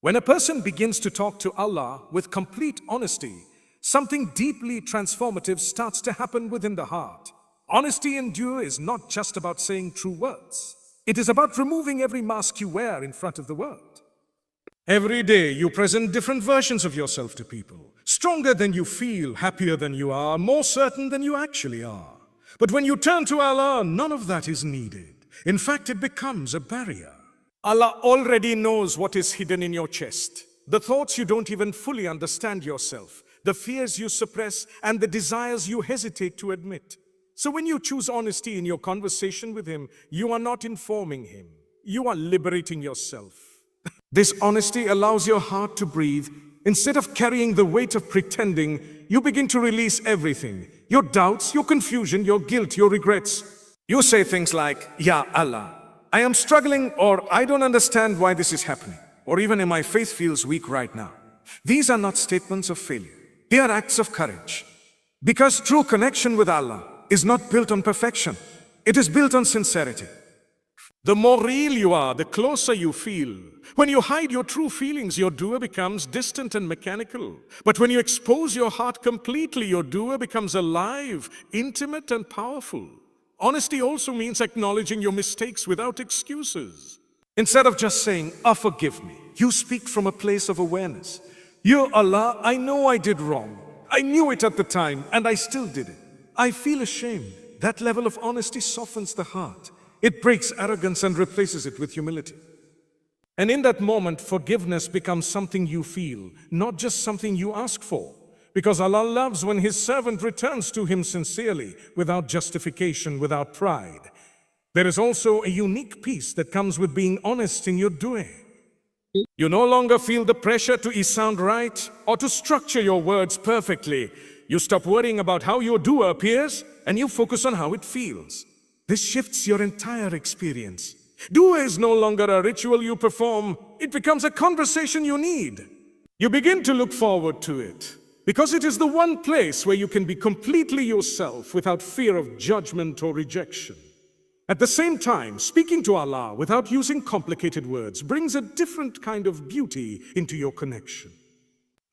When a person begins to talk to Allah with complete honesty, something deeply transformative starts to happen within the heart. Honesty in dua is not just about saying true words. It is about removing every mask you wear in front of the world. Every day you present different versions of yourself to people. Stronger than you feel, happier than you are, more certain than you actually are. But when you turn to Allah, none of that is needed. In fact, it becomes a barrier. Allah already knows what is hidden in your chest. The thoughts you don't even fully understand yourself, the fears you suppress, and the desires you hesitate to admit. So when you choose honesty in your conversation with Him, you are not informing Him. You are liberating yourself. This honesty allows your heart to breathe. Instead of carrying the weight of pretending, you begin to release everything. Your doubts, your confusion, your guilt, your regrets. You say things like, "Ya Allah, I am struggling," or "I don't understand why this is happening," or even "My faith feels weak right now." These are not statements of failure. They are acts of courage. Because true connection with Allah is not built on perfection. It is built on sincerity. The more real you are, the closer you feel. When you hide your true feelings, your dua becomes distant and mechanical. But when you expose your heart completely, your dua becomes alive, intimate, and powerful. Honesty also means acknowledging your mistakes without excuses. Instead of just saying, forgive me, you speak from a place of awareness. "Ya Allah, I know I did wrong. I knew it at the time, and I still did it. I feel ashamed." That level of honesty softens the heart. It breaks arrogance and replaces it with humility. And in that moment, forgiveness becomes something you feel, not just something you ask for. Because Allah loves when His servant returns to Him sincerely, without justification, without pride. There is also a unique peace that comes with being honest in your dua. You no longer feel the pressure to sound right or to structure your words perfectly. You stop worrying about how your dua appears and you focus on how it feels. This shifts your entire experience. Dua is no longer a ritual you perform. It becomes a conversation you need. You begin to look forward to it, because it is the one place where you can be completely yourself without fear of judgment or rejection. At the same time, speaking to Allah without using complicated words brings a different kind of beauty into your connection.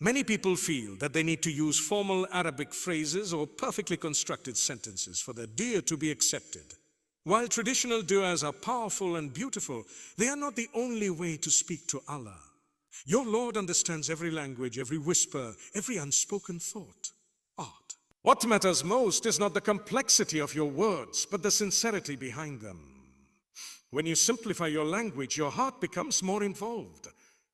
Many people feel that they need to use formal Arabic phrases or perfectly constructed sentences for their dua to be accepted. While traditional duas are powerful and beautiful, they are not the only way to speak to Allah. Your Lord understands every language, every whisper, every unspoken thought. Art. What matters most is not the complexity of your words, but the sincerity behind them. When you simplify your language, your heart becomes more involved.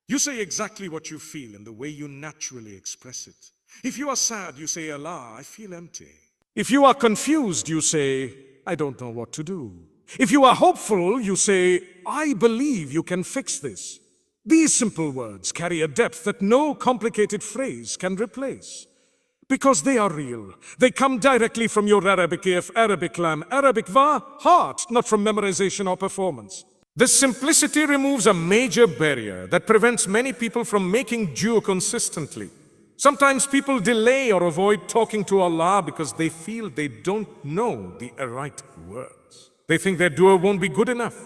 You say exactly what you feel in the way you naturally express it. If you are sad, you say, "Allah, I feel empty." If you are confused, you say, "I don't know what to do." If you are hopeful, you say, "I believe you can fix this." These simple words carry a depth that no complicated phrase can replace. Because they are real. They come directly from your Arabic if, Arabic lam, Arabic va, heart, not from memorization or performance. This simplicity removes a major barrier that prevents many people from making dua consistently. Sometimes people delay or avoid talking to Allah because they feel they don't know the right words. They think their dua won't be good enough.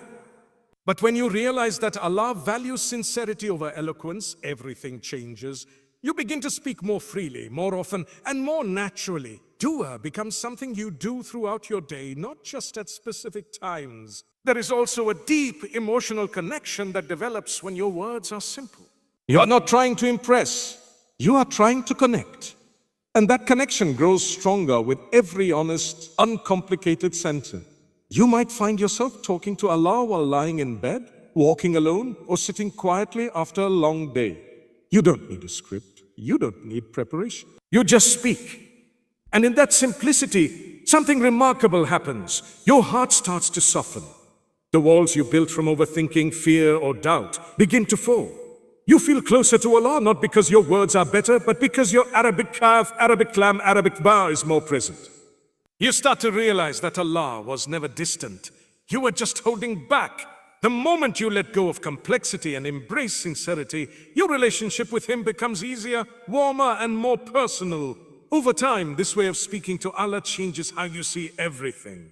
But when you realize that Allah values sincerity over eloquence, everything changes. You begin to speak more freely, more often, and more naturally. Dua becomes something you do throughout your day, not just at specific times. There is also a deep emotional connection that develops when your words are simple. You are not trying to impress. You are trying to connect. And that connection grows stronger with every honest, uncomplicated sentence. You might find yourself talking to Allah while lying in bed, walking alone, or sitting quietly after a long day. You don't need a script. You don't need preparation. You just speak. And in that simplicity, something remarkable happens. Your heart starts to soften. The walls you built from overthinking, fear, or doubt begin to fall. You feel closer to Allah, not because your words are better, but because your Arabic kaf, Arabic lam, Arabic ba is more present. You start to realize that Allah was never distant. You were just holding back. The moment you let go of complexity and embrace sincerity, your relationship with Him becomes easier, warmer, and more personal. Over time, this way of speaking to Allah changes how you see everything.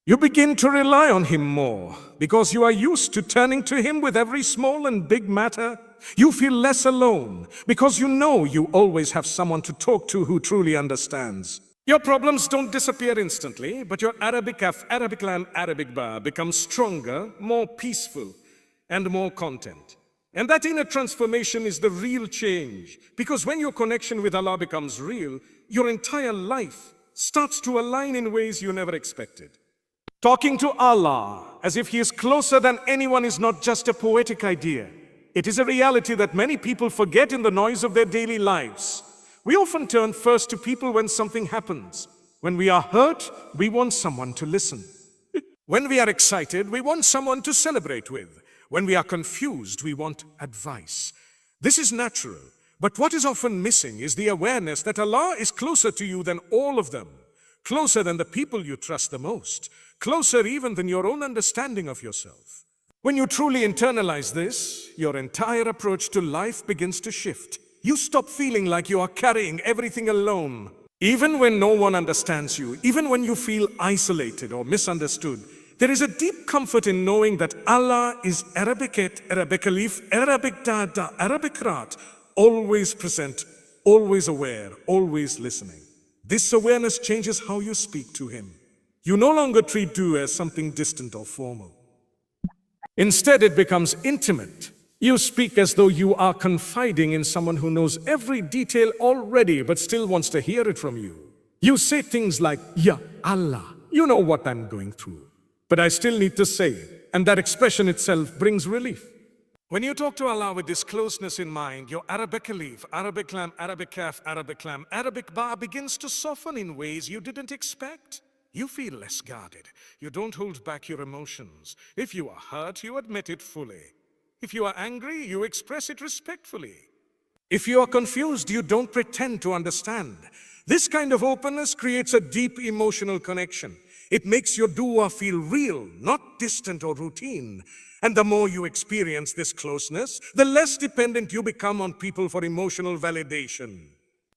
You begin to rely on him more because you are used to turning to him with every small and big matter. You feel less alone because you know you always have someone to talk to who truly understands. Your problems don't disappear instantly, but your Arabic lamb, Arabic bar becomes stronger, more peaceful, and more content. And that inner transformation is the real change, because when your connection with Allah becomes real, your entire life starts to align in ways you never expected. Talking to Allah as if He is closer than anyone is not just a poetic idea. It is a reality that many people forget in the noise of their daily lives. We often turn first to people when something happens. When we are hurt, we want someone to listen. When we are excited, we want someone to celebrate with. When we are confused, we want advice. This is natural, but what is often missing is the awareness that Allah is closer to you than all of them, closer than the people you trust the most, closer even than your own understanding of yourself. When you truly internalize this, your entire approach to life begins to shift. You stop feeling like you are carrying everything alone. Even when no one understands you, even when you feel isolated or misunderstood, there is a deep comfort in knowing that Allah is Arabic Arabic Alif, Arabic Dada, Arabic Rat, always present, always aware, always listening. This awareness changes how you speak to Him. You no longer treat dua as something distant or formal. Instead, it becomes intimate. You speak as though you are confiding in someone who knows every detail already but still wants to hear it from you. You say things like, Ya Allah, you know what I'm going through, but I still need to say it, and that expression itself brings relief. When you talk to Allah with this closeness in mind, your Arabic Alif, Arabic Lam, Arabic Kaf, Arabic Lam, Arabic Ba begins to soften in ways you didn't expect. You feel less guarded. You don't hold back your emotions. If you are hurt, you admit it fully. If you are angry, you express it respectfully. If you are confused, you don't pretend to understand. This kind of openness creates a deep emotional connection. It makes your dua feel real, not distant or routine. And the more you experience this closeness, the less dependent you become on people for emotional validation.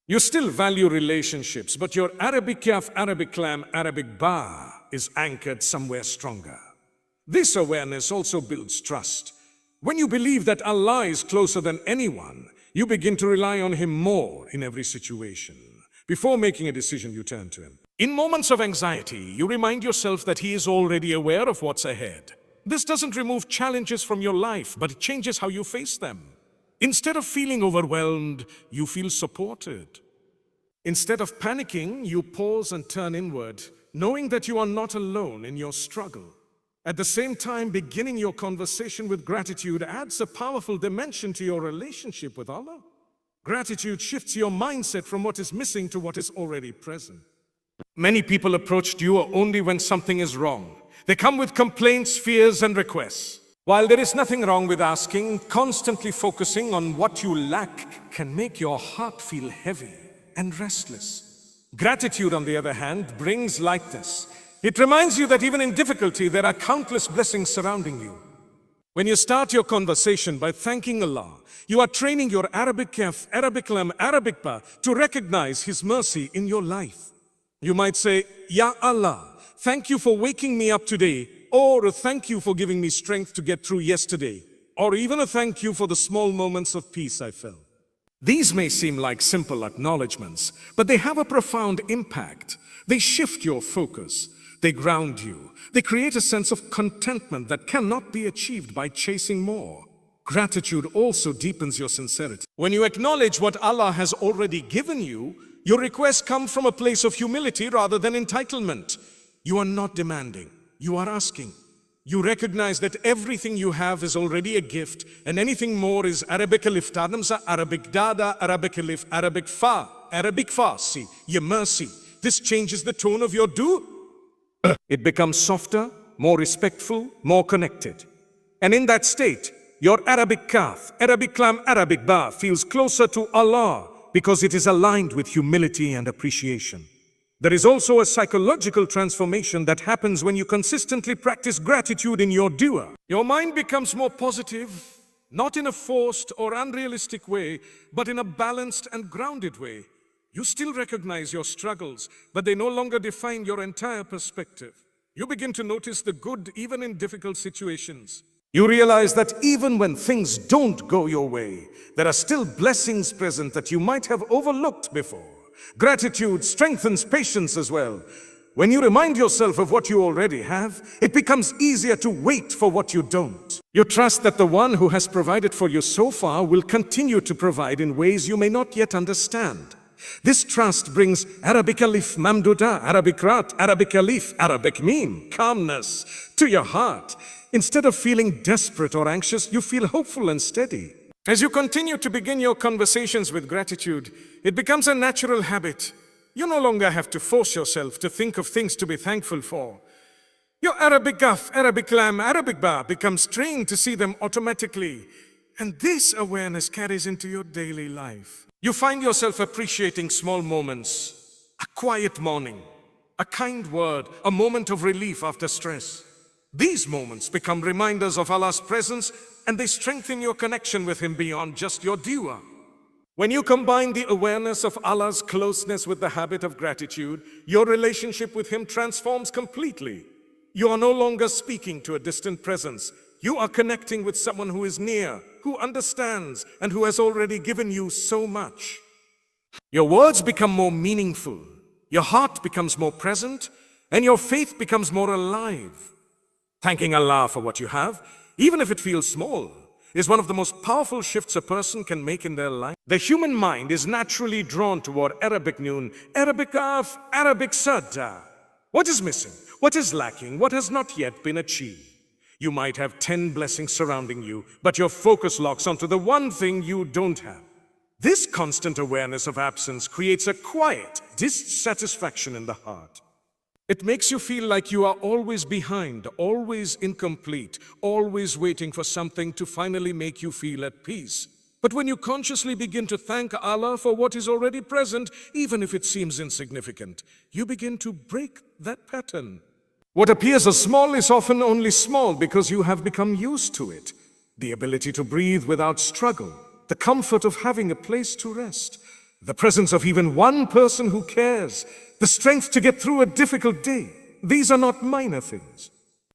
You still value relationships, but your Arabic Kaf, Arabic Lam, Arabic Ba is anchored somewhere stronger. This awareness also builds trust. When you believe that Allah is closer than anyone, you begin to rely on Him more in every situation. Before making a decision, you turn to Him. In moments of anxiety, you remind yourself that He is already aware of what's ahead. This doesn't remove challenges from your life, but it changes how you face them. Instead of feeling overwhelmed, you feel supported. Instead of panicking, you pause and turn inward, knowing that you are not alone in your struggle. At the same time, beginning your conversation with gratitude adds a powerful dimension to your relationship with Allah. Gratitude shifts your mindset from what is missing to what is already present. Many people approach dua only when something is wrong. They come with complaints, fears, and requests. While there is nothing wrong with asking, constantly focusing on what you lack can make your heart feel heavy and restless. Gratitude, on the other hand, brings lightness. It reminds you that even in difficulty, there are countless blessings surrounding you. When you start your conversation by thanking Allah, you are training your Arabic Kaf, Arabic Lam, Arabic Ba to recognize His mercy in your life. You might say, Ya Allah, thank you for waking me up today, or a thank you for giving me strength to get through yesterday, or even a thank you for the small moments of peace I felt. These may seem like simple acknowledgements, but they have a profound impact. They shift your focus. They ground you. They create a sense of contentment that cannot be achieved by chasing more. Gratitude also deepens your sincerity. When you acknowledge what Allah has already given you, your requests come from a place of humility rather than entitlement. You are not demanding. You are asking. You recognize that everything you have is already a gift, and anything more is Arabic Alif Tadamsa, Arabic Dada, Arabic Alif, Arabic Fa, see, your mercy. This changes the tone of your dua. It becomes softer, more respectful, more connected. And in that state, your Arabic Kaf, Arabic Lam, Arabic Ba feels closer to Allah because it is aligned with humility and appreciation. There is also a psychological transformation that happens when you consistently practice gratitude in your dua. Your mind becomes more positive, not in a forced or unrealistic way, but in a balanced and grounded way. You still recognize your struggles, but they no longer define your entire perspective. You begin to notice the good even in difficult situations. You realize that even when things don't go your way, there are still blessings present that you might have overlooked before. Gratitude strengthens patience as well. When you remind yourself of what you already have, it becomes easier to wait for what you don't. You trust that the one who has provided for you so far will continue to provide in ways you may not yet understand. This trust brings Arabic alif mamduda, Arabic rat, Arabic alif, Arabic meme, calmness to your heart. Instead of feeling desperate or anxious, you feel hopeful and steady. As you continue to begin your conversations with gratitude, it becomes a natural habit. You no longer have to force yourself to think of things to be thankful for. Your Arabic gaf, Arabic lam, Arabic ba becomes trained to see them automatically. And this awareness carries into your daily life. You find yourself appreciating small moments, a quiet morning, a kind word, a moment of relief after stress. These moments become reminders of Allah's presence, and they strengthen your connection with Him beyond just your dua. When you combine the awareness of Allah's closeness with the habit of gratitude, your relationship with Him transforms completely. You are no longer speaking to a distant presence. You are connecting with someone who is near, who understands, and who has already given you so much. Your words become more meaningful, your heart becomes more present, and your faith becomes more alive. Thanking Allah for what you have, even if it feels small, is one of the most powerful shifts a person can make in their life. The human mind is naturally drawn toward Arabic noon, Arabic af, Arabic sadda. What is missing? What is lacking? What has not yet been achieved? You might have 10 blessings surrounding you, but your focus locks onto the one thing you don't have. This constant awareness of absence creates a quiet dissatisfaction in the heart. It makes you feel like you are always behind, always incomplete, always waiting for something to finally make you feel at peace. But when you consciously begin to thank Allah for what is already present, even if it seems insignificant, you begin to break that pattern. What appears as small is often only small because you have become used to it. The ability to breathe without struggle, the comfort of having a place to rest, the presence of even one person who cares, the strength to get through a difficult day. These are not minor things.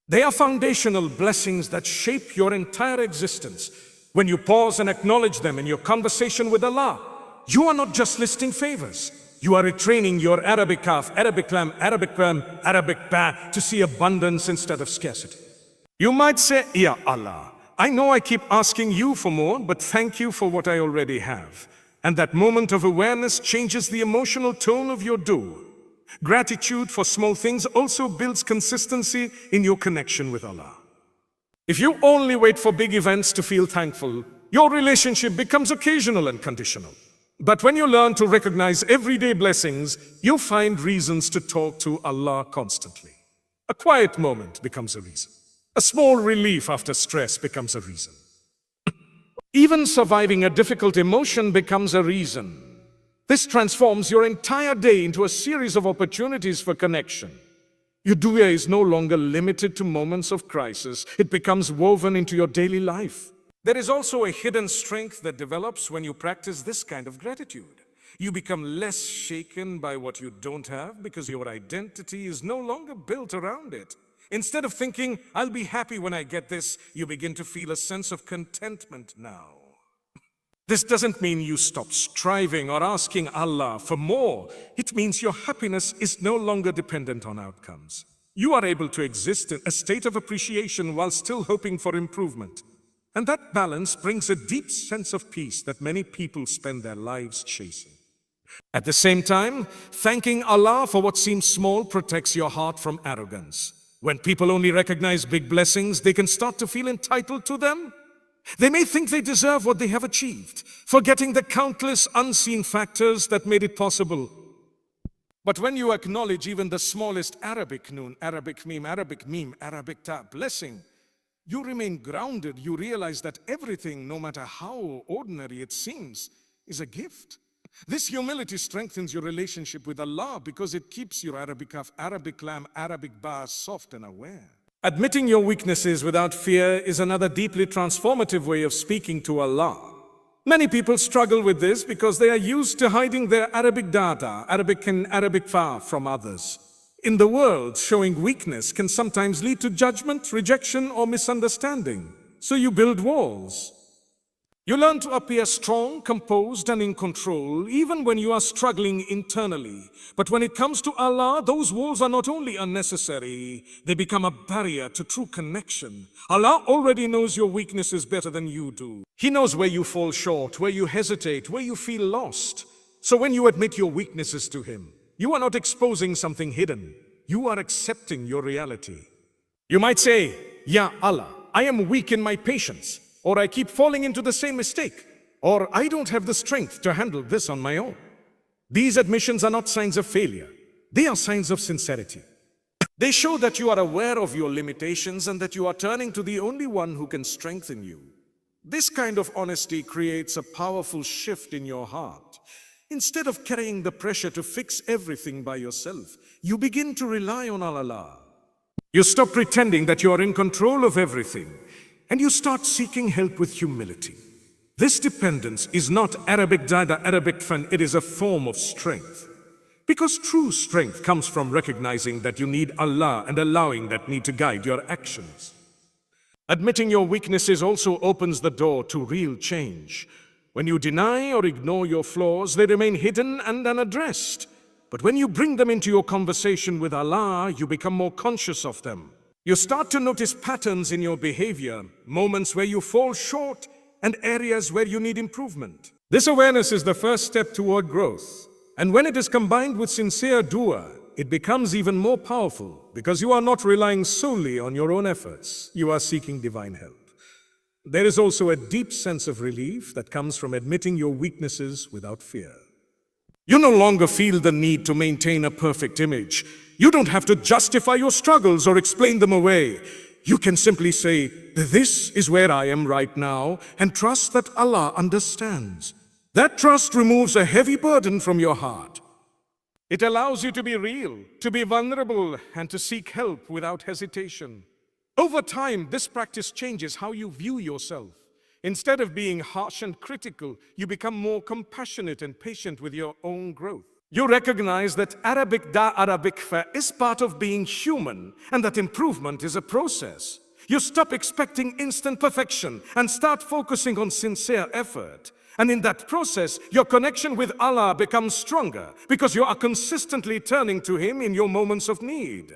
They are foundational blessings that shape your entire existence. When you pause and acknowledge them in your conversation with Allah, you are not just listing favors. You are retraining your Arabic kaf, Arabic lam, Arabic ram, Arabic ba to see abundance instead of scarcity. You might say, Ya Allah, I know I keep asking you for more, but thank you for what I already have. And that moment of awareness changes the emotional tone of your dua. Gratitude for small things also builds consistency in your connection with Allah. If you only wait for big events to feel thankful, your relationship becomes occasional and conditional. But when you learn to recognize everyday blessings, you find reasons to talk to Allah constantly. A quiet moment becomes a reason. A small relief after stress becomes a reason. Even surviving a difficult emotion becomes a reason. This transforms your entire day into a series of opportunities for connection. Your dua is no longer limited to moments of crisis. It becomes woven into your daily life. There is also a hidden strength that develops when you practice this kind of gratitude. You become less shaken by what you don't have because your identity is no longer built around it. Instead of thinking, I'll be happy when I get this, you begin to feel a sense of contentment now. This doesn't mean you stop striving or asking Allah for more. It means your happiness is no longer dependent on outcomes. You are able to exist in a state of appreciation while still hoping for improvement. And that balance brings a deep sense of peace that many people spend their lives chasing. At the same time, thanking Allah for what seems small protects your heart from arrogance. When people only recognize big blessings, they can start to feel entitled to them. They may think they deserve what they have achieved, forgetting the countless unseen factors that made it possible. But when you acknowledge even the smallest Arabic noon, Arabic meme, Arabic ta blessing, you remain grounded. You realize that everything, no matter how ordinary it seems, is a gift. This humility strengthens your relationship with Allah because it keeps your Arabic kaf, Arabic lam, Arabic ba soft and aware. Admitting your weaknesses without fear is another deeply transformative way of speaking to Allah. Many people struggle with this because they are used to hiding their Arabic data, Arabic and Arabic fa from others. In the world, showing weakness can sometimes lead to judgment, rejection, or misunderstanding. So you build walls. You learn to appear strong, composed, and in control, even when you are struggling internally. But when it comes to Allah, those walls are not only unnecessary, they become a barrier to true connection. Allah already knows your weaknesses better than you do. He knows where you fall short, where you hesitate, where you feel lost. So when you admit your weaknesses to Him, you are not exposing something hidden. You are accepting your reality. You might say, "Ya Allah, I am weak in my patience," or "I keep falling into the same mistake," or "I don't have the strength to handle this on my own." These admissions are not signs of failure. They are signs of sincerity. They show that you are aware of your limitations and that you are turning to the only one who can strengthen you. This kind of honesty creates a powerful shift in your heart. Instead of carrying the pressure to fix everything by yourself, you begin to rely on Allah. You stop pretending that you are in control of everything, and you start seeking help with humility. This dependence is not Arabic dada, Arabic fan, it is a form of strength. Because true strength comes from recognizing that you need Allah and allowing that need to guide your actions. Admitting your weaknesses also opens the door to real change. When you deny or ignore your flaws, they remain hidden and unaddressed. But when you bring them into your conversation with Allah, you become more conscious of them. You start to notice patterns in your behavior, moments where you fall short, and areas where you need improvement. This awareness is the first step toward growth. And when it is combined with sincere dua, it becomes even more powerful because you are not relying solely on your own efforts. You are seeking divine help. There is also a deep sense of relief that comes from admitting your weaknesses without fear. You no longer feel the need to maintain a perfect image. You don't have to justify your struggles or explain them away. You can simply say, "This is where I am right now," and trust that Allah understands. That trust removes a heavy burden from your heart. It allows you to be real, to be vulnerable, and to seek help without hesitation. Over time, this practice changes how you view yourself. Instead of being harsh and critical, you become more compassionate and patient with your own growth. You recognize that Arabic da Arabic fa is part of being human and that improvement is a process. You stop expecting instant perfection and start focusing on sincere effort. And in that process, your connection with Allah becomes stronger because you are consistently turning to Him in your moments of need.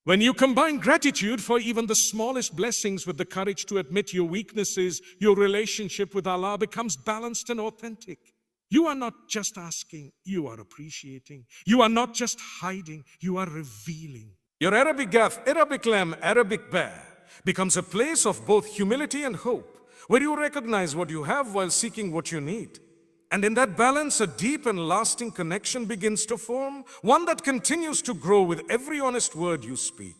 When you combine gratitude for even the smallest blessings with the courage to admit your weaknesses, your relationship with Allah becomes balanced and authentic. You are not just asking, you are appreciating. You are not just hiding, you are revealing. Your Arabic gaf, Arabic lam, Arabic bear becomes a place of both humility and hope, where you recognize what you have while seeking what you need. And in that balance, a deep and lasting connection begins to form, one that continues to grow with every honest word you speak.